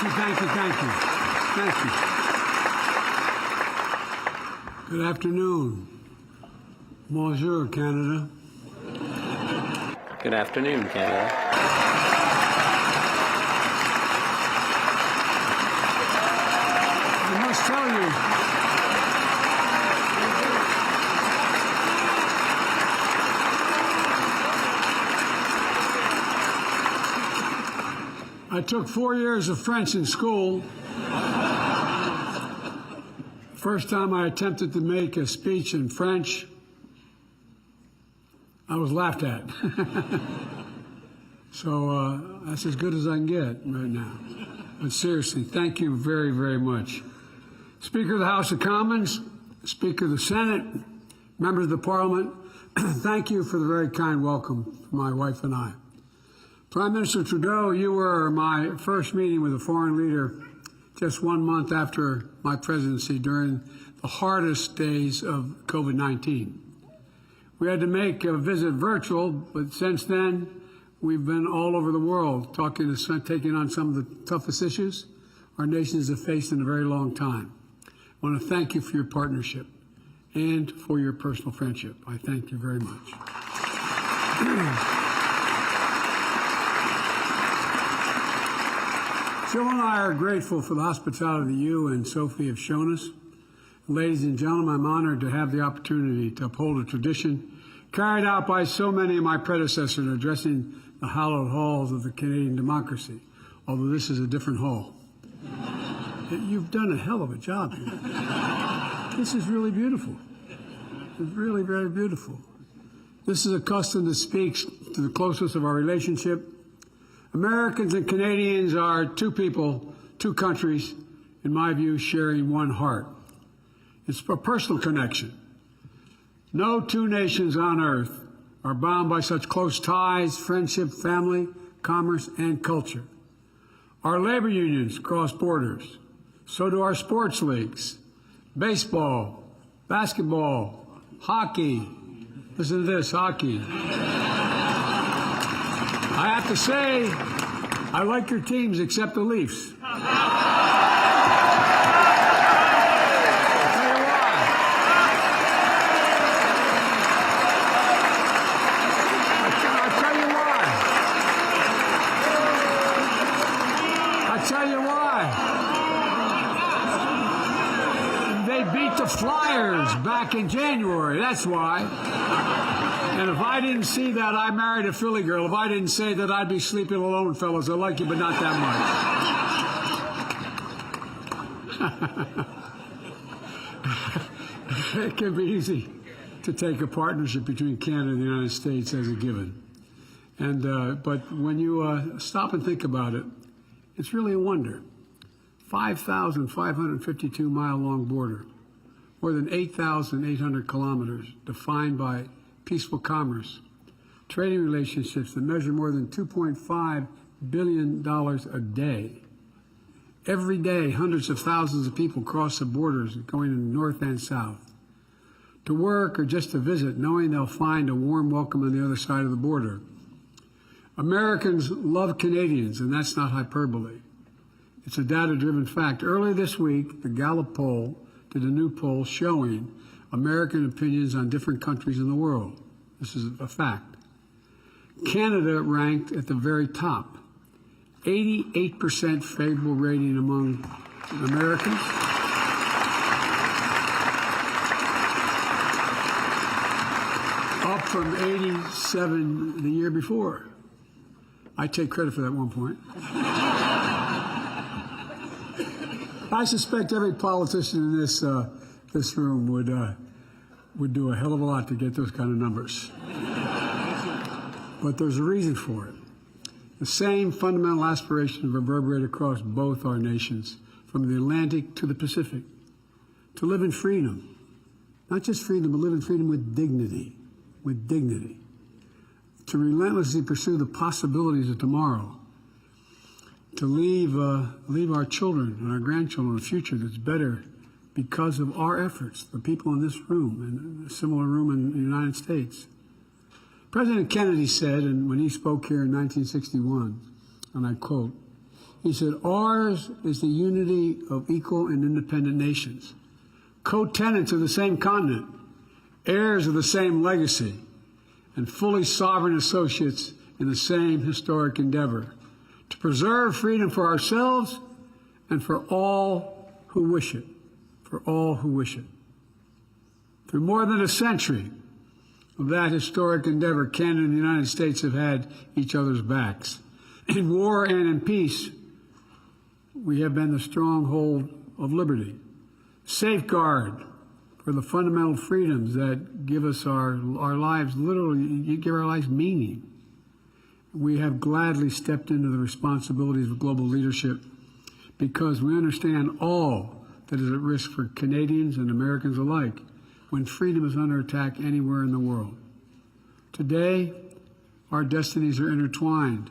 Good afternoon. Bonjour, Canada. Good afternoon, Canada. I must tell you, I took 4 years of French in school. First time I attempted to make a speech in French, I was laughed at. So that's as good as I can get right now. But seriously, thank you very, very much. Speaker of the House of Commons, Speaker of the Senate, members of the Parliament, thank you for the very kind welcome for my wife and I. Prime Minister Trudeau, you were my first meeting with a foreign leader just 1 month after my presidency during the hardest days of COVID-19. We had to make a visit virtual, but since then, we've been all over the world taking on some of the toughest issues our nations have faced in a very long time. I want to thank you for your partnership and for your personal friendship. I thank you very much. Jill and I are grateful for the hospitality you and Sophie have shown us. Ladies and gentlemen, I'm honored to have the opportunity to uphold a tradition carried out by so many of my predecessors in addressing the hallowed halls of the Canadian democracy, although this is a different hall. You've done a hell of a job here. This is really beautiful. It's really very beautiful. This is a custom that speaks to the closeness of our relationship. Americans and Canadians are two people, two countries, in my view, sharing one heart. It's a personal connection. No two nations on earth are bound by such close ties, friendship, family, commerce, and culture. Our labor unions cross borders. So do our sports leagues. Baseball, basketball, hockey. Listen to this, hockey. I have to say, I like your teams except the Leafs. Flyers back in January, that's why. And if I didn't see that, I married a Philly girl. If I didn't say that, I'd be sleeping alone, fellas. I like you, but not that much. It can be easy to take a partnership between Canada and the United States as a given. But when you stop and think about it, it's really a wonder. 5,552-mile-long border. More than 8,800 kilometers, defined by peaceful commerce, trading relationships that measure more than $2.5 billion a day. Every day, hundreds of thousands of people cross the borders going in north and south to work or just to visit, knowing they'll find a warm welcome on the other side of the border. Americans love Canadians, and that's not hyperbole. It's a data-driven fact. Earlier this week, the Gallup poll did a new poll showing American opinions on different countries in the world. This is a fact. Canada ranked at the very top. 88% favorable rating among Americans. Up from 87 the year before. I take credit for that 1 point. I suspect every politician in this room would do a hell of a lot to get those kind of numbers. But there's a reason for it. The same fundamental aspiration reverberate across both our nations, from the Atlantic to the Pacific, to live in freedom. Not just freedom, but live in freedom with dignity, to relentlessly pursue the possibilities of tomorrow, to leave our children and our grandchildren a future that's better because of our efforts, the people in this room and a similar room in the United States. President Kennedy said, and when he spoke here in 1961, and I quote, He said, ours is the unity of equal and independent nations, co-tenants of the same continent, heirs of the same legacy, and fully sovereign associates in the same historic endeavor to preserve freedom for ourselves and for all who wish it, for all who wish it. Through more than a century of that historic endeavor, Canada and the United States have had each other's backs. In war and in peace, we have been the stronghold of liberty, safeguard for the fundamental freedoms that give us our lives, literally give our lives meaning. We have gladly stepped into the responsibilities of global leadership because we understand all that is at risk for Canadians and Americans alike when freedom is under attack anywhere in the world. Today, our destinies are intertwined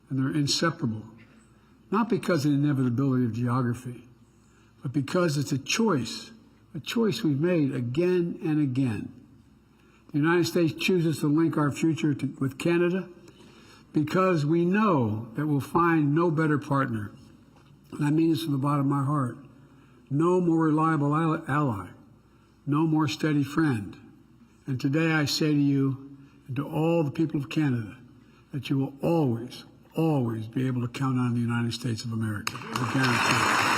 and they're inseparable, not because of the inevitability of geography, but because it's a choice we've made again and again. The United States chooses to link our future with Canada because we know that we'll find no better partner. And I mean this from the bottom of my heart. No more reliable ally, no more steady friend. And today I say to you and to all the people of Canada that you will always, always be able to count on the United States of America. I guarantee it.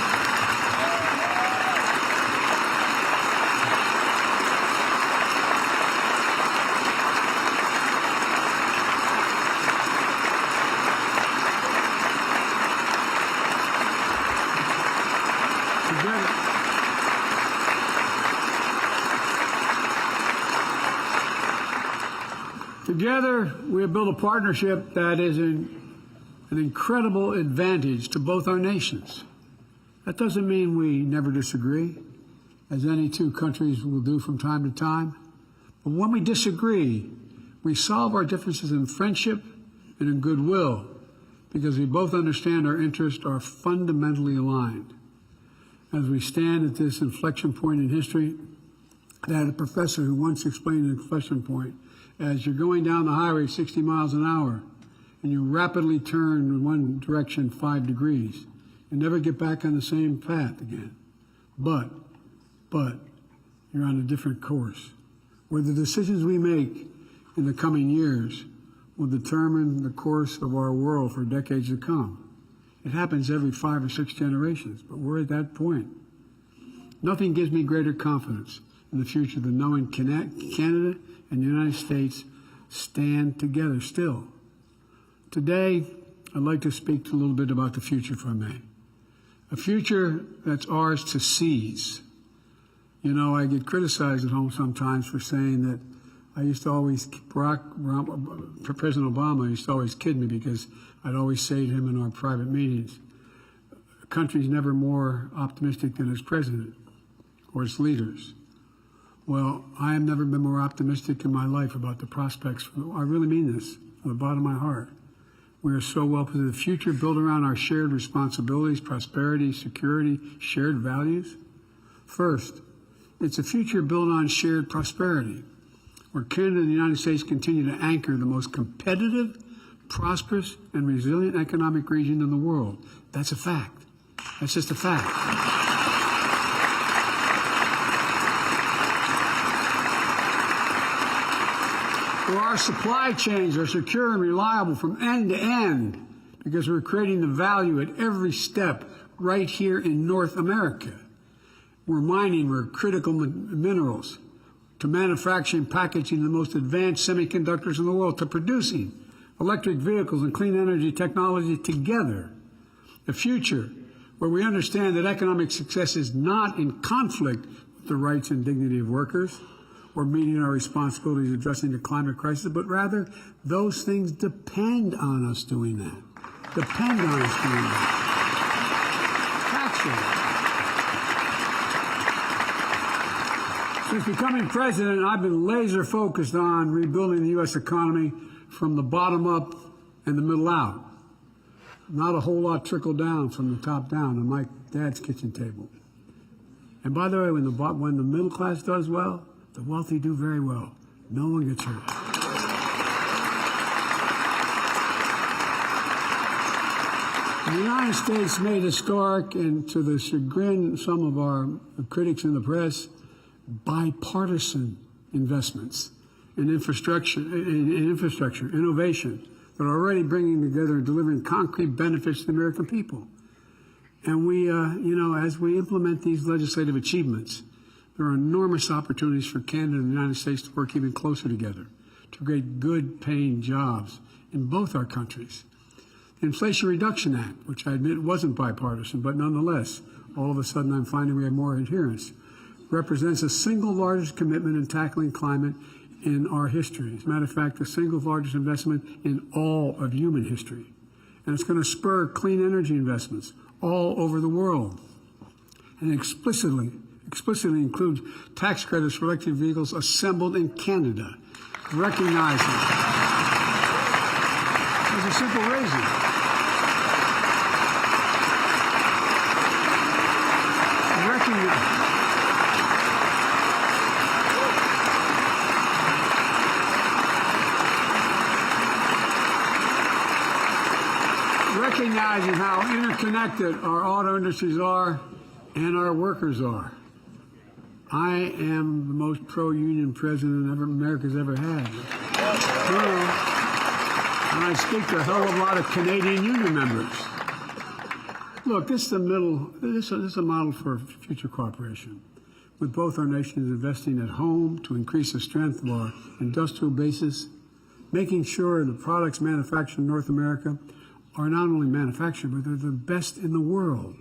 Together, we have built a partnership that is an incredible advantage to both our nations. That doesn't mean we never disagree, as any two countries will do from time to time. But when we disagree, we solve our differences in friendship and in goodwill, because we both understand our interests are fundamentally aligned. As we stand at this inflection point in history, I had a professor who once explained an inflection point as you're going down the highway 60 miles an hour and you rapidly turn in one direction 5 degrees and never get back on the same path again. But you're on a different course where the decisions we make in the coming years will determine the course of our world for decades to come. It happens every 5 or 6 generations, but we're at that point. Nothing gives me greater confidence in the future than knowing Canada and the United States stand together still. Today, I'd like to speak a little bit about the future, if I may. A future that's ours to seize. You know, I get criticized at home sometimes for saying that I used to always, President Obama used to always kid me because I'd always say to him in our private meetings, a country's never more optimistic than its president or its leaders. Well, I have never been more optimistic in my life about the prospects. I really mean this from the bottom of my heart. We are so well positioned. The future built around our shared responsibilities, prosperity, security, shared values. First, it's a future built on shared prosperity, where Canada and the United States continue to anchor the most competitive, prosperous, and resilient economic region in the world. That's a fact. That's just a fact. Where our supply chains are secure and reliable from end to end because we're creating the value at every step right here in North America. We're mining critical minerals, to manufacturing, packaging the most advanced semiconductors in the world, to producing electric vehicles and clean energy technology together. A future where we understand that economic success is not in conflict with the rights and dignity of workers or meeting our responsibilities addressing the climate crisis, but rather those things depend on us doing that. Depend on us doing that. Actually, since becoming president, I've been laser focused on rebuilding the U.S. economy from the bottom up and the middle out. Not a whole lot trickled down from the top down on my dad's kitchen table. And by the way, when the middle class does well, the wealthy do very well. No one gets hurt. The United States made historic, and to the chagrin of some of our critics in the press, bipartisan investments in infrastructure, innovation that are already bringing together and delivering concrete benefits to the American people. And we, as we implement these legislative achievements, there are enormous opportunities for Canada and the United States to work even closer together, to create good-paying jobs in both our countries. The Inflation Reduction Act, which I admit wasn't bipartisan, but nonetheless, all of a sudden I'm finding we have more adherence, represents the single largest commitment in tackling climate in our history. As a matter of fact, the single largest investment in all of human history. And it's going to spur clean energy investments all over the world. And explicitly includes tax credits for electric vehicles assembled in Canada, recognizing there's a simple reason. Recognizing how interconnected our auto industries are and our workers are. I am the most pro-union president America's ever had. And I speak to a hell of a lot of Canadian union members. Look, this is a model for future cooperation, with both our nations investing at home to increase the strength of our industrial basis, making sure the products manufactured in North America are not only manufactured, but they're the best in the world.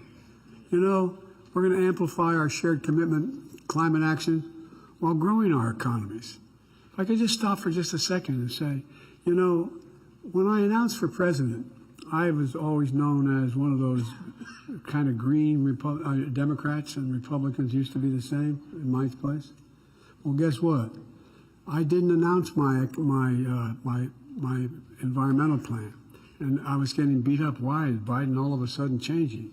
You know, we're going to amplify our shared commitment to climate action while growing our economies. If I could just stop for just a second and say, you know, when I announced for president, I was always known as one of those kind of green Democrats, and Republicans used to be the same in my place. Well, guess what? I didn't announce my environmental plan. And I was getting beat up. Why is Biden all of a sudden changing?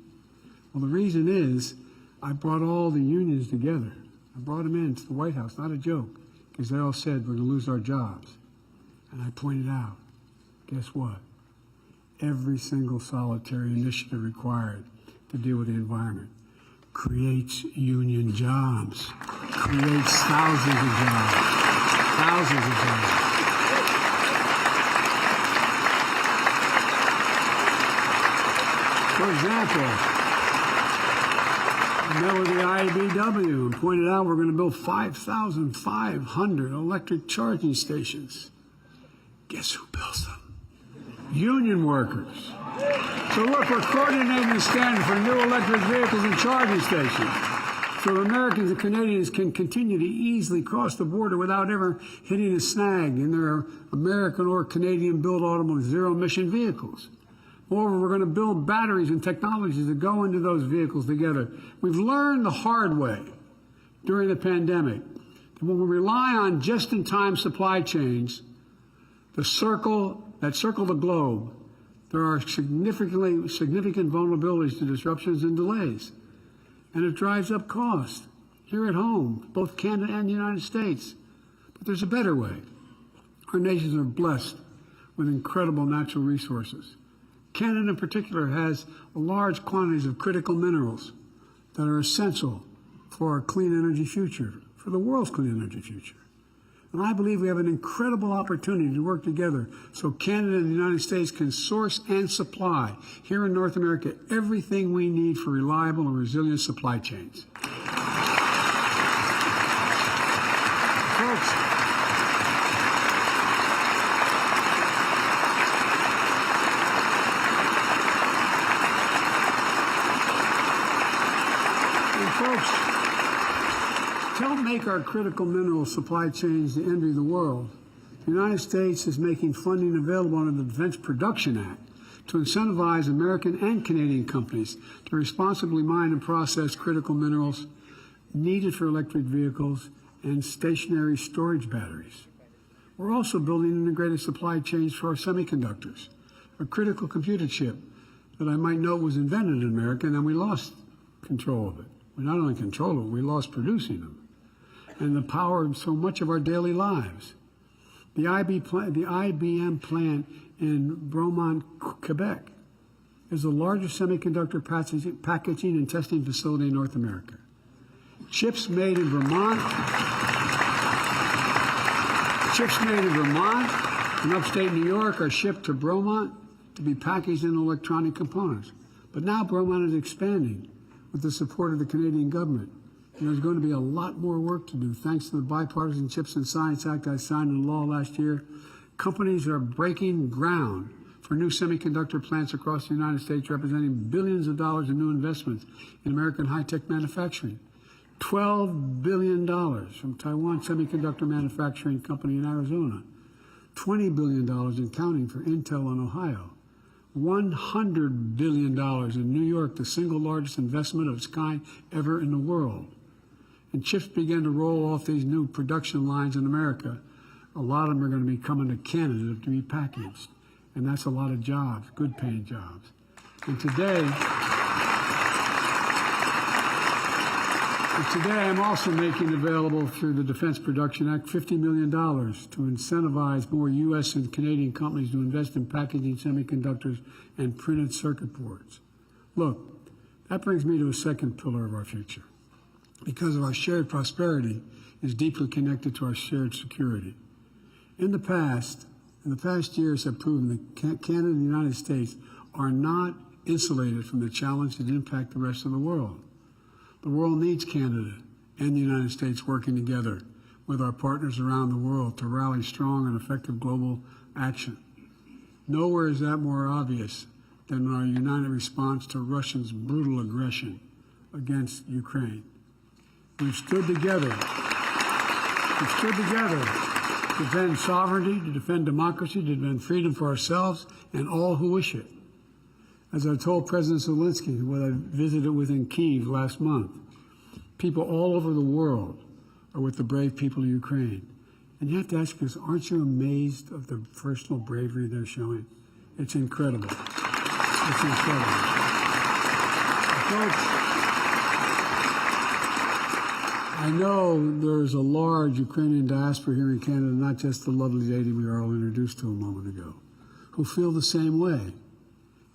Well, the reason is I brought all the unions together. I brought them into the White House, not a joke, because they all said we're going to lose our jobs. And I pointed out, guess what? Every single solitary initiative required to deal with the environment creates union jobs, creates thousands of jobs, thousands of jobs. For example, I met with the IBEW and pointed out we're going to build 5,500 electric charging stations. Guess who builds them? Union workers. So look, we're coordinating the standard for new electric vehicles and charging stations, so Americans and Canadians can continue to easily cross the border without ever hitting a snag in their American or Canadian-built automotive zero-emission vehicles. Moreover, we're going to build batteries and technologies that go into those vehicles together. We've learned the hard way during the pandemic that when we rely on just-in-time supply chains that circle the globe, there are significant vulnerabilities to disruptions and delays. And it drives up cost here at home, both Canada and the United States. But there's a better way. Our nations are blessed with incredible natural resources. Canada in particular has large quantities of critical minerals that are essential for our clean energy future, for the world's clean energy future. And I believe we have an incredible opportunity to work together so Canada and the United States can source and supply here in North America everything we need for reliable and resilient supply chains. Folks, to help make our critical mineral supply chains the envy of the world, the United States is making funding available under the Defense Production Act to incentivize American and Canadian companies to responsibly mine and process critical minerals needed for electric vehicles and stationary storage batteries. We're also building integrated supply chains for our semiconductors, a critical computer chip that I might note was invented in America, and then we lost control of it. We not only control it, we lost producing them. And the power of so much of our daily lives. The IBM plant in Bromont, Quebec, is the largest semiconductor packaging and testing facility in North America. Chips made in Vermont and upstate New York are shipped to Bromont to be packaged in electronic components. But now Bromont is expanding with the support of the Canadian government. And there's going to be a lot more work to do. Thanks to the Bipartisan Chips and Science Act I signed into law last year, companies are breaking ground for new semiconductor plants across the United States, representing billions of dollars in new investments in American high-tech manufacturing. $12 billion from Taiwan Semiconductor Manufacturing Company in Arizona. $20 billion in counting for Intel in Ohio. $100 billion in New York, the single largest investment of its kind ever in the world. And chips began to roll off these new production lines in America. A lot of them are going to be coming to Canada to be packaged. And that's a lot of jobs, good paying jobs. And today I'm also making available through the Defense Production Act $50 million to incentivize more U.S. and Canadian companies to invest in packaging semiconductors and printed circuit boards. Look, that brings me to a second pillar of our future. Because of our shared prosperity is deeply connected to our shared security. In the past years have proven that Canada and the United States are not insulated from the challenges that impact the rest of the world. The world needs Canada and the United States working together with our partners around the world to rally strong and effective global action. Nowhere is that more obvious than in our united response to Russia's brutal aggression against Ukraine. We've stood together to defend sovereignty, to defend democracy, to defend freedom for ourselves and all who wish it. As I told President Zelensky, who I visited with in Kyiv last month, people all over the world are with the brave people of Ukraine. And you have to ask us, aren't you amazed of the personal bravery they're showing? It's incredible. It's incredible. Folks, I know there's a large Ukrainian diaspora here in Canada, not just the lovely lady we were all introduced to a moment ago, who feel the same way.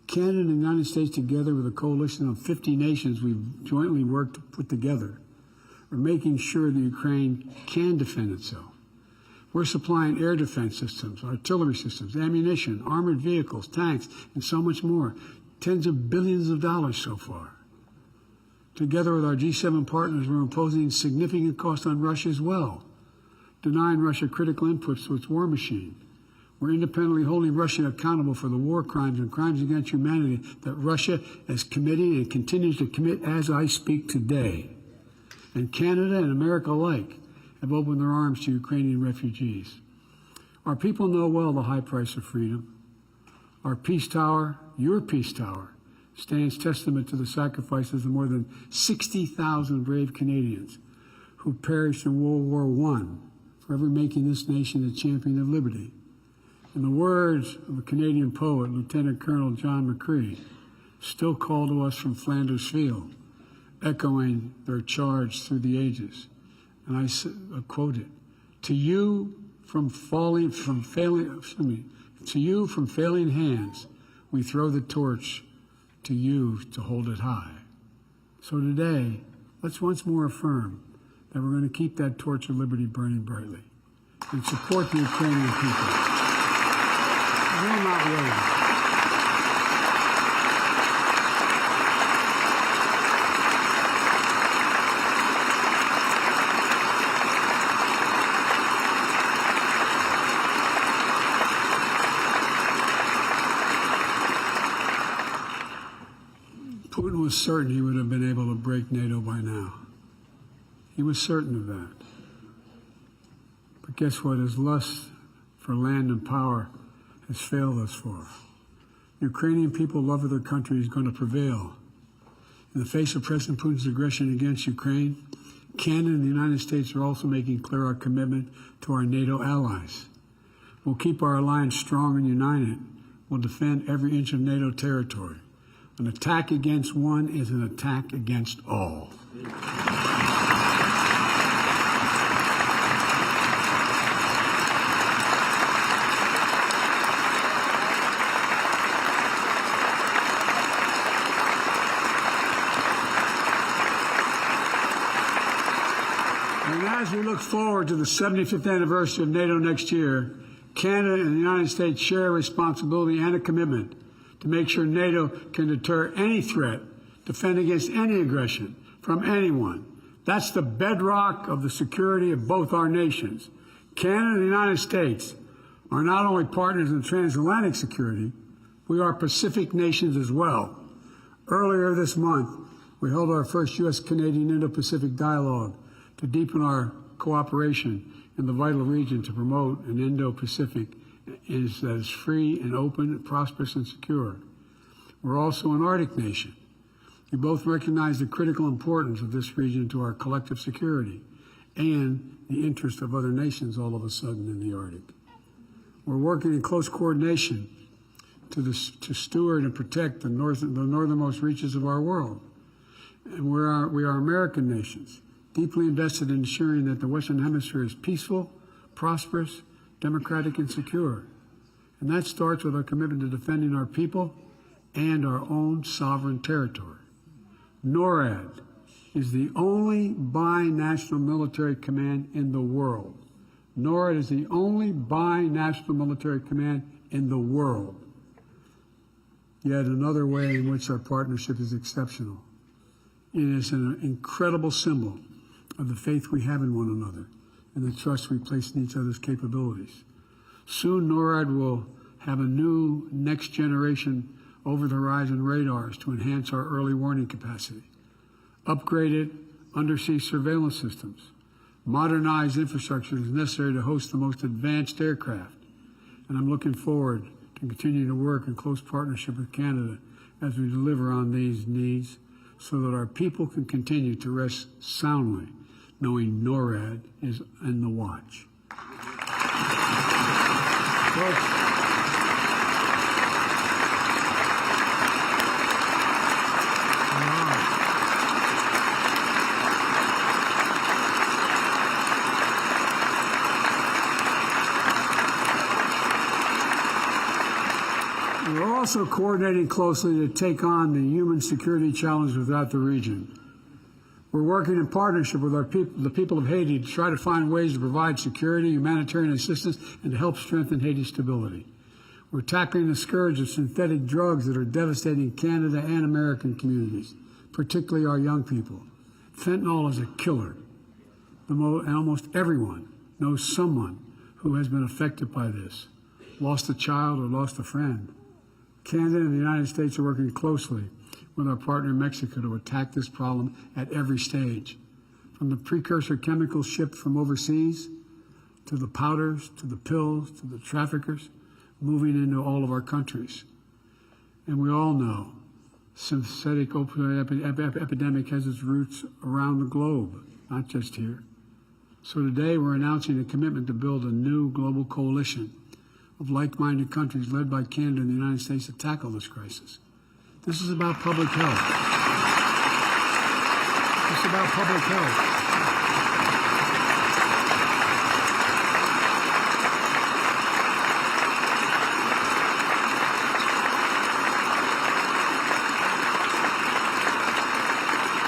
Canada and the United States, together with a coalition of 50 nations we've jointly worked to put together, are making sure that Ukraine can defend itself. We're supplying air defense systems, artillery systems, ammunition, armored vehicles, tanks, and so much more. Tens of billions of dollars so far. Together with our G7 partners, we're imposing significant costs on Russia as well, denying Russia critical inputs to its war machine. We're independently holding Russia accountable for the war crimes and crimes against humanity that Russia is committing and continues to commit as I speak today. And Canada and America alike have opened their arms to Ukrainian refugees. Our people know well the high price of freedom. Our peace tower, your peace tower, stands testament to the sacrifices of more than 60,000 brave Canadians who perished in World War I, forever making this nation a champion of liberty. In the words of a Canadian poet, Lieutenant Colonel John McCree, still called to us from Flanders Field, echoing their charge through the ages. And I quote it, to you from failing hands, we throw the torch, to you to hold it high. So today, let's once more affirm that we're going to keep that torch of liberty burning brightly and support the Ukrainian people. We're not waiting. Putin was certain he would have been able to break NATO by now. He was certain of that. But guess what? His lust for land and power has failed thus far. Ukrainian people love of their country is going to prevail. In the face of President Putin's aggression against Ukraine, Canada and the United States are also making clear our commitment to our NATO allies. We'll keep our alliance strong and united. We'll defend every inch of NATO territory. An attack against one is an attack against all. look forward to the 75th anniversary of NATO next year, Canada and the United States share a responsibility and a commitment to make sure NATO can deter any threat, defend against any aggression from anyone. That's the bedrock of the security of both our nations. Canada and the United States are not only partners in transatlantic security, we are Pacific nations as well. Earlier this month, we held our first U.S.-Canadian Indo-Pacific dialogue to deepen our cooperation in the vital region to promote an Indo-Pacific that is free and open, prosperous and secure. We're also an Arctic nation. We both recognize the critical importance of this region to our collective security and the interest of other nations all of a sudden in the Arctic. We're working in close coordination to steward and protect the northernmost reaches of our world. And we are American nations, deeply invested in ensuring that the Western Hemisphere is peaceful, prosperous, democratic, and secure. And that starts with our commitment to defending our people and our own sovereign territory. NORAD is the only binational military command in the world. NORAD is the only binational military command in the world. Yet another way in which our partnership is exceptional. It is an incredible symbol of the faith we have in one another and the trust we place in each other's capabilities. Soon, NORAD will have a new next-generation over-the-horizon radars to enhance our early warning capacity, upgraded undersea surveillance systems, modernized infrastructure is necessary to host the most advanced aircraft. And I'm looking forward to continuing to work in close partnership with Canada as we deliver on these needs so that our people can continue to rest soundly, knowing NORAD is in the watch. Folks, we're also coordinating closely to take on the human security challenge without the region. We're working in partnership with the people of Haiti to try to find ways to provide security, humanitarian assistance, and to help strengthen Haiti's stability. We're tackling the scourge of synthetic drugs that are devastating Canada and American communities, particularly our young people. Fentanyl is a killer, and almost everyone knows someone who has been affected by this, lost a child or lost a friend. Canada and the United States are working closely with our partner Mexico to attack this problem at every stage, from the precursor chemicals shipped from overseas, to the powders, to the pills, to the traffickers, moving into all of our countries. And we all know synthetic opioid epidemic has its roots around the globe, not just here. So today we're announcing a commitment to build a new global coalition of like-minded countries led by Canada and the United States to tackle this crisis. This is about public health. This is about public health.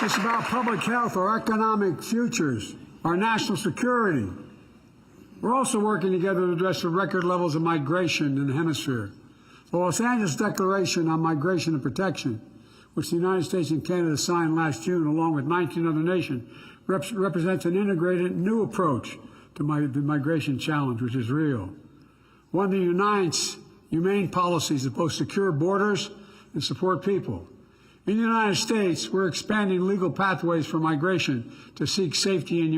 It's about public health, our economic futures, our national security. We're also working together to address the record levels of migration in the hemisphere. The Los Angeles Declaration on Migration and Protection, which the United States and Canada signed last June along with 19 other nations, represents an integrated new approach to the migration challenge, which is real. One that unites humane policies that both secure borders and support people. In the United States, we're expanding legal pathways for migration to seek safety and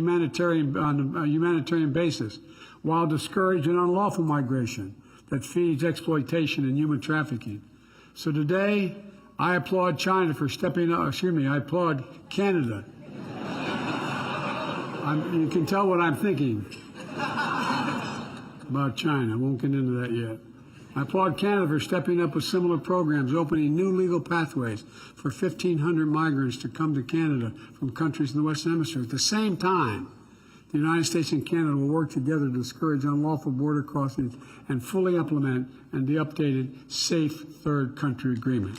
on a humanitarian basis, while discouraging unlawful migration that feeds exploitation and human trafficking. So today, I applaud China for stepping up. I applaud Canada. You can tell what I'm thinking about China. I won't get into that yet. I applaud Canada for stepping up with similar programs, opening new legal pathways for 1,500 migrants to come to Canada from countries in the Western Hemisphere. At the same time, the United States and Canada will work together to discourage unlawful border crossings and fully implement the updated Safe Third Country Agreement.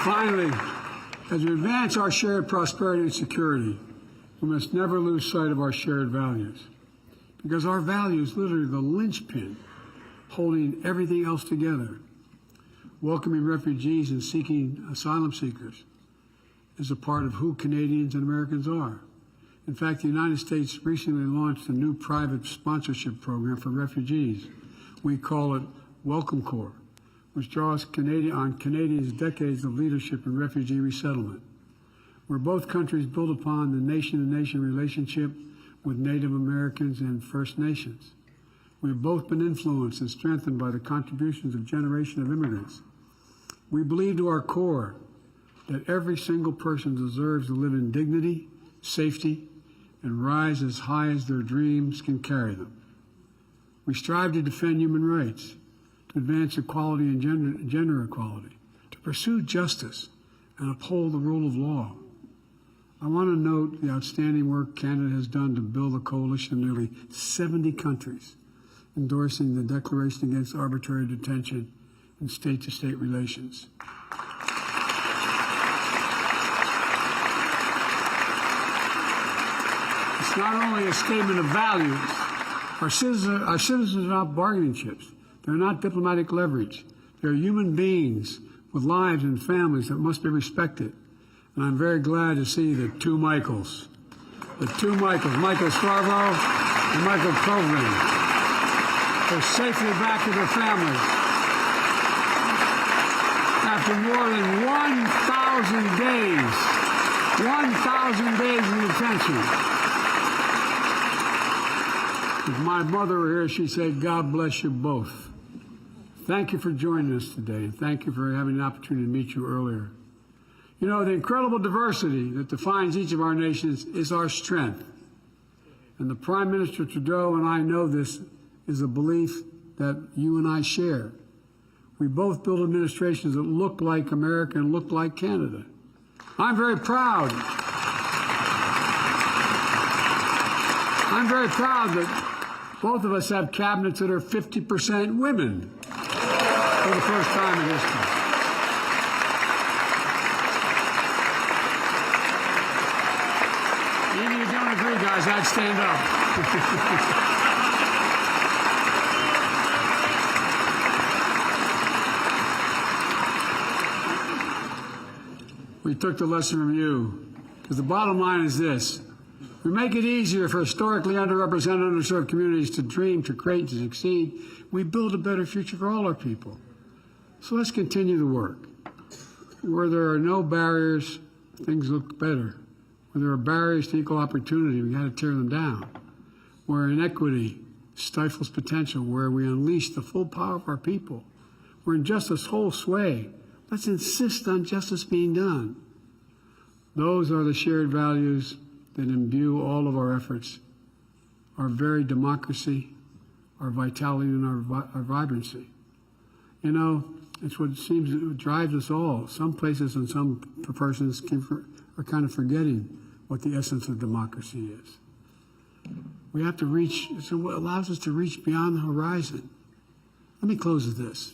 Finally, as we advance our shared prosperity and security, we must never lose sight of our shared values, because our values literally the linchpin holding everything else together. Welcoming refugees and seeking asylum seekers is a part of who Canadians and Americans are. In fact, the United States recently launched a new private sponsorship program for refugees. We call it Welcome Corps, which draws on Canadians' decades of leadership in refugee resettlement, where both countries build upon the nation-to-nation relationship with Native Americans and First Nations. We've both been influenced and strengthened by the contributions of generations of immigrants. We believe to our core that every single person deserves to live in dignity, safety, and rise as high as their dreams can carry them. We strive to defend human rights, to advance equality and gender equality, to pursue justice, and uphold the rule of law. I want to note the outstanding work Canada has done to build a coalition of nearly 70 countries endorsing the Declaration Against Arbitrary Detention and State-to-State Relations. It's not only a statement of values. Our citizens are not bargaining chips. They're not diplomatic leverage. They're human beings with lives and families that must be respected. And I'm very glad to see the two Michaels, Michael Scarborough and Michael Coverin. They're safely back to their families after more than 1,000 days. 1,000 days in detention. If my mother were here, she'd say, God bless you both. Thank you for joining us today, and thank you for having the opportunity to meet you earlier. You know, the incredible diversity that defines each of our nations is our strength. And the Prime Minister Trudeau and I know this is a belief that you and I share. We both build administrations that look like America and look like Canada. I'm very proud that both of us have cabinets that are 50% women for the first time in history. Even if you don't agree, guys, I'd stand up. We took the lesson from you, because the bottom line is this. We make it easier for historically underrepresented, underserved communities to dream, to create, to succeed. We build a better future for all our people. So let's continue the work. Where there are no barriers, things look better. Where there are barriers to equal opportunity, we got to tear them down. Where inequity stifles potential, where we unleash the full power of our people, where injustice holds sway, let's insist on justice being done. Those are the shared values that imbue all of our efforts, our very democracy, our vitality, and our vibrancy. You know, it's what seems to drive us all. Some places and some persons are kind of forgetting what the essence of democracy is. We have to reach, so what allows us to reach beyond the horizon. Let me close with this.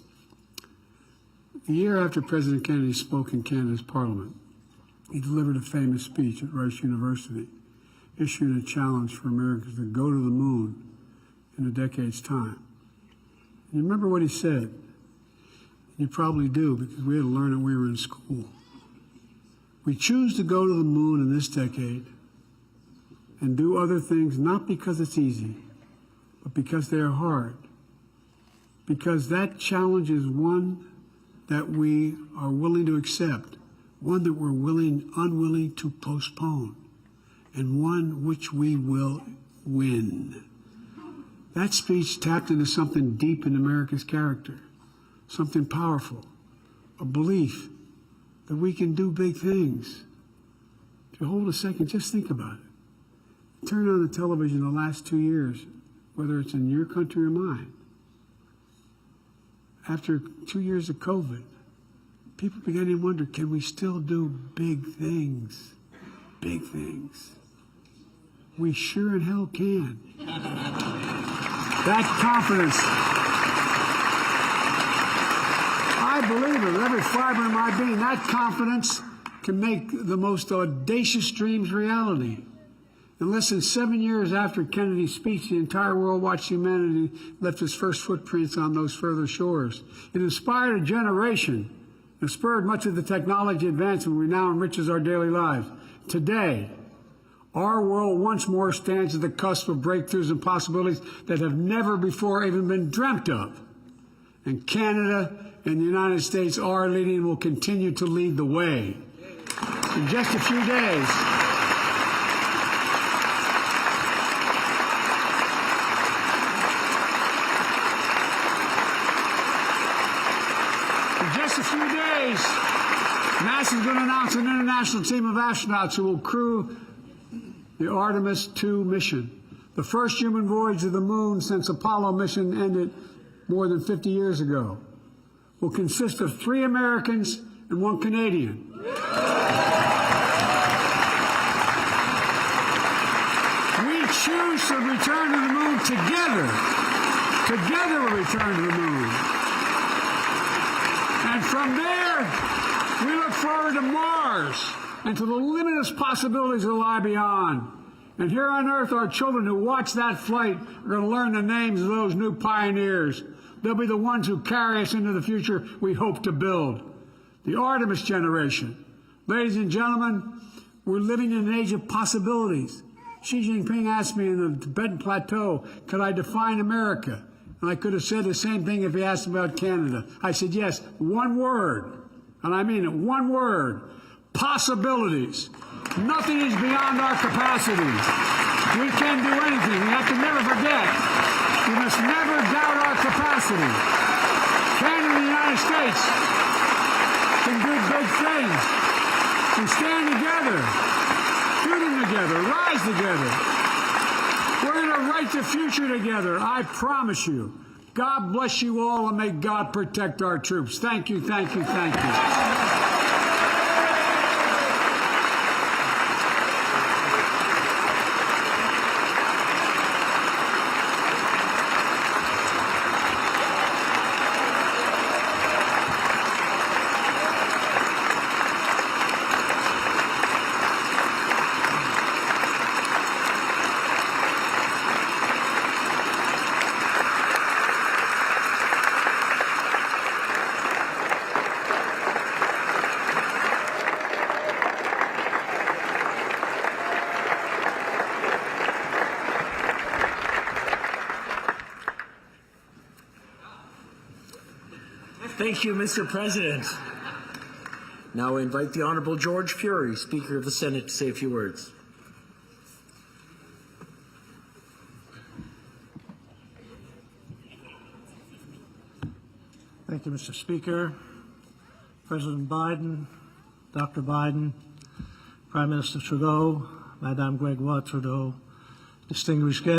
The year after President Kennedy spoke in Canada's Parliament, he delivered a famous speech at Rice University, issuing a challenge for Americans to go to the moon in a decade's time. And you remember what he said? You probably do, because we had to learn it when we were in school. We choose to go to the moon in this decade and do other things not because it's easy, but because they are hard. Because that challenge is one that we are willing to accept, one that we're unwilling to postpone, and one which we will win. That speech tapped into something deep in America's character, something powerful, a belief that we can do big things. If you hold a second, just think about it. Turn on the television the last 2 years, whether it's in your country or mine. After 2 years of COVID, people began to wonder, can we still do big things? Big things. We sure in hell can. That confidence, I believe it with every fiber of my being. That confidence can make the most audacious dreams reality. In less than 7 years after Kennedy's speech, the entire world watched humanity left its first footprints on those further shores. It inspired a generation and spurred much of the technology advancement we now enriches our daily lives. Today, our world once more stands at the cusp of breakthroughs and possibilities that have never before even been dreamt of. And Canada and the United States are leading and will continue to lead the way. In just a few days, NASA is going to announce an international team of astronauts who will crew the Artemis II mission, the first human voyage to the moon since Apollo mission ended more than 50 years ago. Will consist of 3 Americans and 1 Canadian. We choose to return to the moon together. Together we'll return to the moon. And from there, we look forward to Mars and to the limitless possibilities that lie beyond. And here on Earth, our children who watch that flight are going to learn the names of those new pioneers. They'll be the ones who carry us into the future we hope to build. The Artemis generation. Ladies and gentlemen, we're living in an age of possibilities. Xi Jinping asked me in the Tibetan Plateau, could I define America? And I could have said the same thing if he asked about Canada. I said, yes, one word. And I mean it, one word, possibilities. Nothing is beyond our capacities. We can do anything. We have to never forget. We must never doubt our capacity. Canada and the United States can do big things. We stand together, do them together, rise together. We're going to write the future together, I promise you. God bless you all, and may God protect our troops. Thank you, thank you, thank you. Thank you, Mr. President. Now I invite the Honourable George Fury, Speaker of the Senate, to say a few words. Thank you, Mr. Speaker. President Biden, Dr. Biden, Prime Minister Trudeau, Madame Gregoire Trudeau, distinguished guests.